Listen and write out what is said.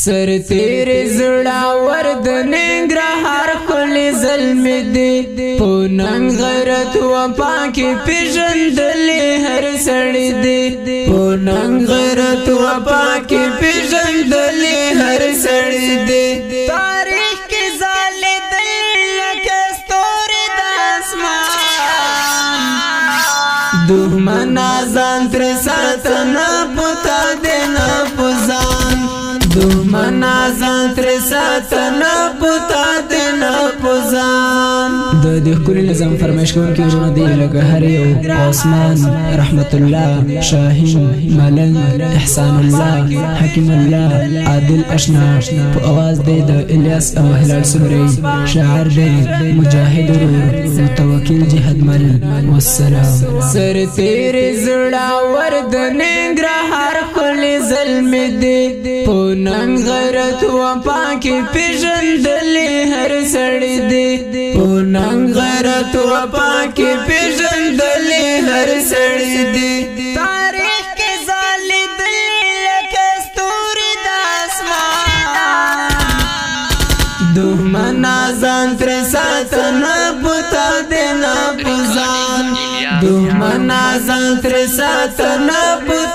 سر تیر زړه ور د ننګرهار خلی ظلم دی پوننګ غیرت و پاکي پیژندلې هر سړی دی پوننګ غیرت و پاکي پیژندلې هر سړی دی تاریخ کې ځلېدل لکه ستوري د اسمان دښمن ځان تر ساتنه پتا دی نه پوزان دښمن ځان تر ساتنه پتا دی نه پوزان د دې ښکلي نظام فرمایش کوونکي وروڼه دي لکه هر یو عثمان رحمت الله شاهین ملنګ احسان الله حکیم الله عادل اشنا په اواز دی د الیاس او هلال سمري شاعر دی مجاهد متوکل جهاد مل والسلام سر تیر زړه ور د ننګرهار خلی ظلم دی پوننګ غیرت و پاکي پیژندلې هر سړی دی پوننګ غیرت و پاکي پیژندلې هر سړی دی تاریخ کې ځلېدل لکه ستوري د اسمان دښمن ځان تر ساتنه پتا دی نه پوزان دښمن ځان تر ساتنه پتا